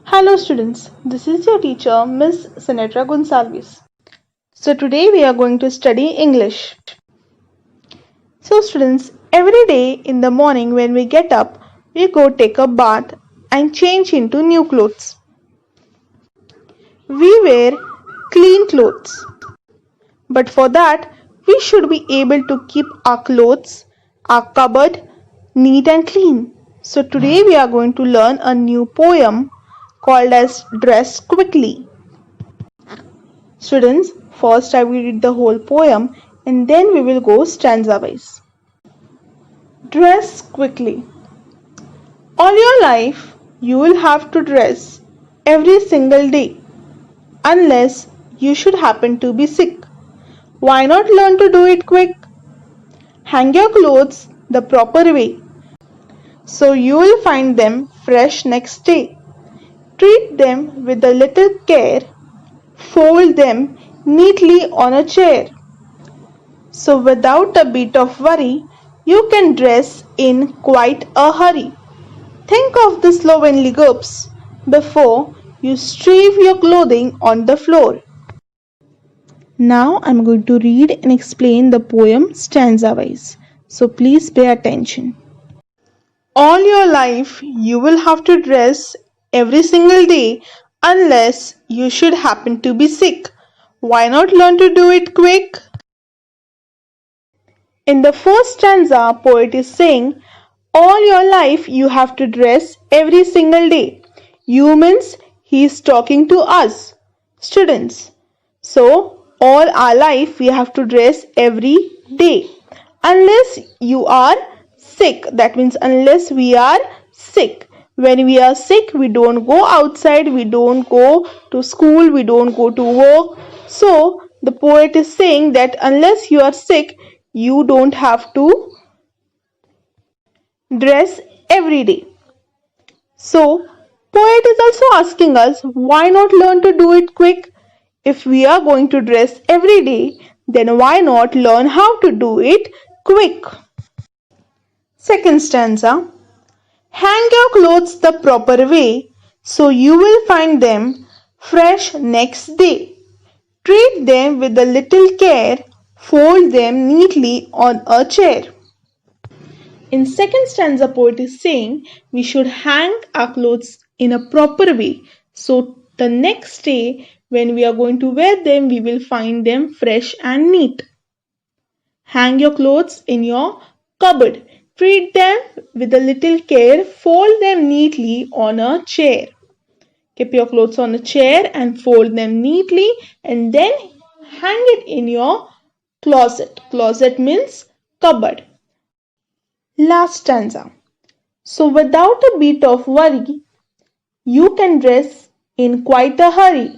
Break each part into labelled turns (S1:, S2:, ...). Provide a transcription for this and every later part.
S1: Hello students, this is your teacher Miss Sinetra Gonsalves. So today we are going to study English. So students, every day in the morning when we get up, we go take a bath and change into new clothes. We wear clean clothes. But for that, we should be able to keep our clothes, our cupboard neat and clean. So today we are going to learn a new poem called as Dress Quickly. Students, first I will read the whole poem and then we will go stanza wise. Dress quickly. All your life you will have to dress every single day unless you should happen to be sick. Why not learn to do it quick? Hang your clothes the proper way so you will find them fresh next day. Treat them with a little care. Fold them neatly on a chair. So without a bit of worry, you can dress in quite a hurry. Think of the slovenly groups before you strew your clothing on the floor. Now I'm going to read and explain the poem stanza wise. So please pay attention. All your life you will have to dress every single day unless you should happen to be sick. Why not learn to do it quick? In the first stanza, poet is saying, all your life you have to dress every single day. You means he is talking to us, students. So, all our life we have to dress every day. Unless you are sick, that means unless we are sick. When we are sick, we don't go outside, we don't go to school, we don't go to work. So, the poet is saying that unless you are sick, you don't have to dress every day. So, poet is also asking us why not learn to do it quick? If we are going to dress every day, then why not learn how to do it quick? Second stanza. Hang your clothes the proper way so you will find them fresh next day. Treat them with a little care. Fold them neatly on a chair. In second stanza, poet is saying we should hang our clothes in a proper way. So the next day when we are going to wear them, we will find them fresh and neat. Hang your clothes in your cupboard. Treat them with a little care. Fold them neatly on a chair. Keep your clothes on a chair and fold them neatly and then hang it in your closet. Closet means cupboard. Last stanza. So without a bit of worry, you can dress in quite a hurry.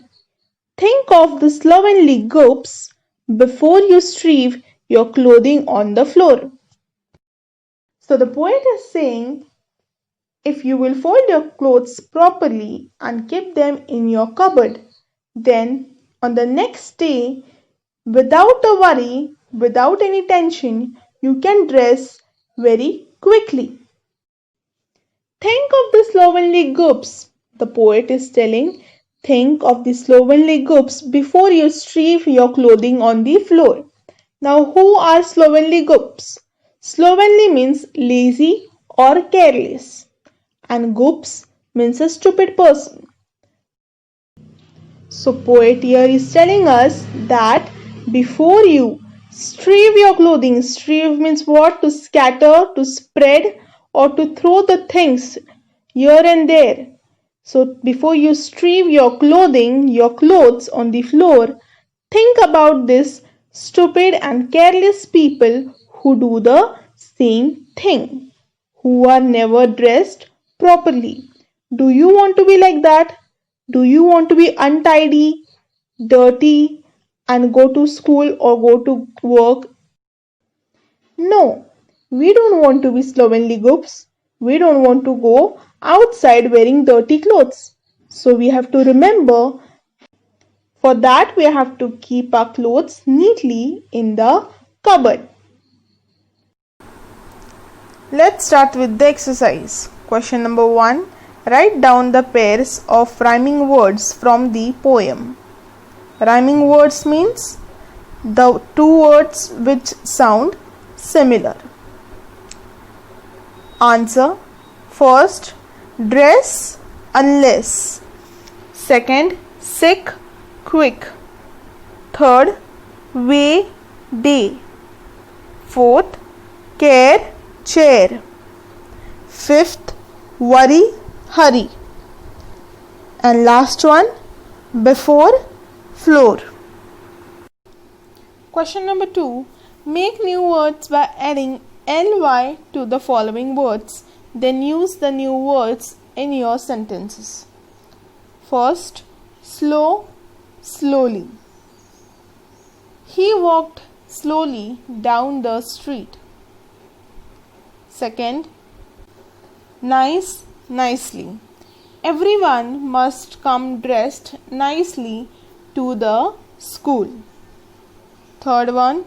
S1: Think of the slovenly groups before you strew your clothing on the floor. So the poet is saying, if you will fold your clothes properly and keep them in your cupboard, then on the next day, without a worry, without any tension, you can dress very quickly. Think of the slovenly groups. The poet is telling, think of the slovenly groups before you strew your clothing on the floor. Now, who are slovenly groups? Slovenly means lazy or careless, and goops means a stupid person. So, poet here is telling us that before you strew your clothing, strew means what? To scatter, to spread, or to throw the things here and there. So, before you strew your clothing, your clothes on the floor, think about this stupid and careless people who do the same thing, who are never dressed properly. Do you want to be like that? Do you want to be untidy, dirty, and go to school or go to work? No, we don't want to be slovenly goops. We don't want to go outside wearing dirty clothes. So we have to remember, for that we have to keep our clothes neatly in the cupboard. Let's start with the exercise. Question number 1. Write down the pairs of rhyming words from the poem. Rhyming words means the two words which sound similar. Answer. First, dress unless. Second, sick, quick. Third, way, day. Fourth, care, chair. Fifth, worry, hurry. And last one, before, floor. Question number 2. Make new words by adding ly to the following words. Then use the new words in your sentences. First, slow, slowly. He walked slowly down the street. Second, nice, nicely. Everyone must come dressed nicely to the school. Third one,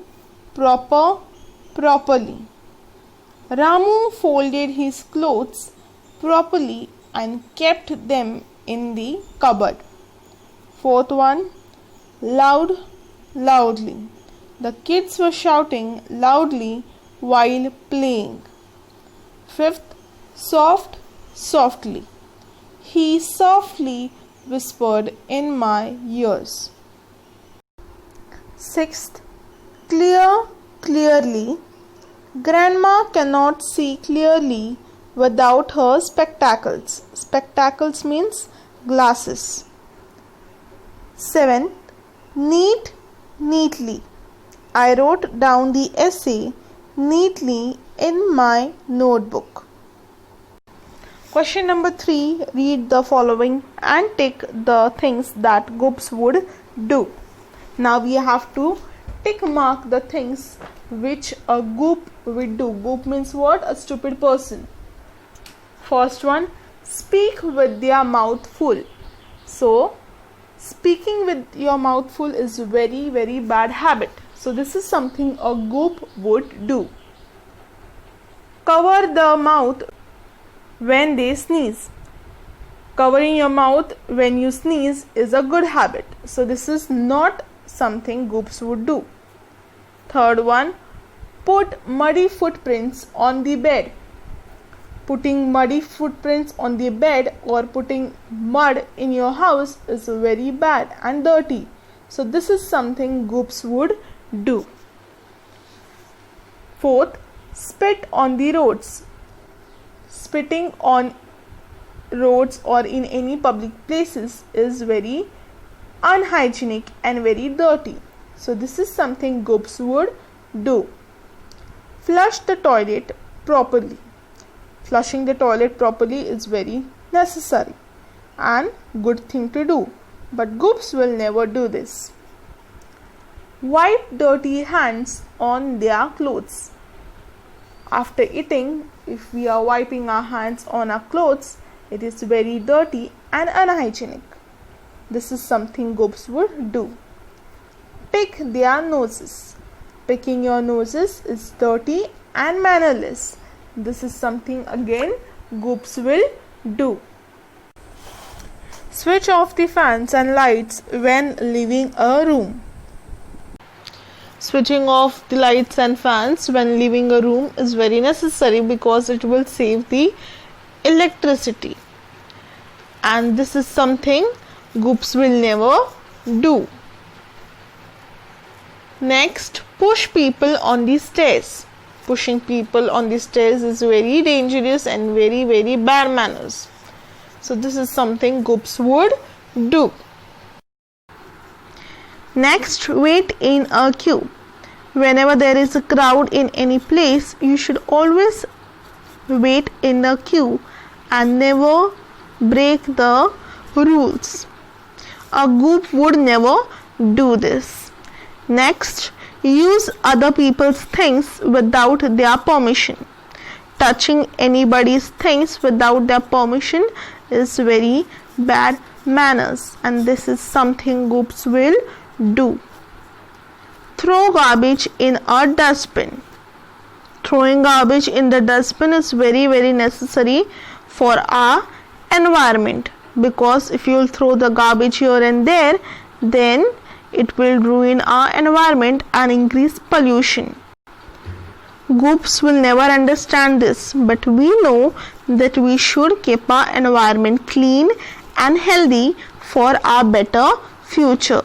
S1: proper, properly. Ramu folded his clothes properly and kept them in the cupboard. Fourth one, loud, loudly. The kids were shouting loudly while playing. Fifth, soft, softly. He softly whispered in my ears. Sixth, clear, clearly. Grandma cannot see clearly without her spectacles. Spectacles means glasses. Seventh, neat, neatly. I wrote down the essay neatly in my notebook. Question number 3. Read the following and tick the things that Goops would do. Now we have to tick mark the things which a Goop would do. Goop means what? A stupid person. First one, speak with their mouth full. So, speaking with your mouth full is very, very bad habit. So, this is something a Goop would do. Cover the mouth when they sneeze. Covering your mouth when you sneeze is a good habit. So, this is not something Goops would do. Third one, put muddy footprints on the bed. Putting muddy footprints on the bed or putting mud in your house is very bad and dirty. So this is something Goops would do. Fourth, spit on the roads. Spitting on roads or in any public places is very unhygienic and very dirty. So this is something Goops would do. Flush the toilet properly. Flushing the toilet properly is very necessary and good thing to do. But Goops will never do this. Wipe dirty hands on their clothes. After eating, if we are wiping our hands on our clothes, it is very dirty and unhygienic. This is something Goops would do. Pick their noses. Picking your noses is dirty and mannerless. This is something again Goops will do. Switch off the fans and lights when leaving a room. Switching off the lights and fans when leaving a room is very necessary because it will save the electricity. And this is something Goops will never do. Next, push people on the stairs. Pushing people on the stairs is very dangerous and very, very bad manners. So this is something Goops would do. Next, wait in a queue. Whenever there is a crowd in any place, you should always wait in a queue and never break the rules. A Goop would never do this. Next, use other people's things without their permission. Touching anybody's things without their permission is very bad manners, and this is something Goops will do. Throw garbage in a dustbin. Throwing garbage in the dustbin is very, very necessary for our environment, because if you'll throw the garbage here and there, then it will ruin our environment and increase pollution. Goops will never understand this, but we know that we should keep our environment clean and healthy for our better future.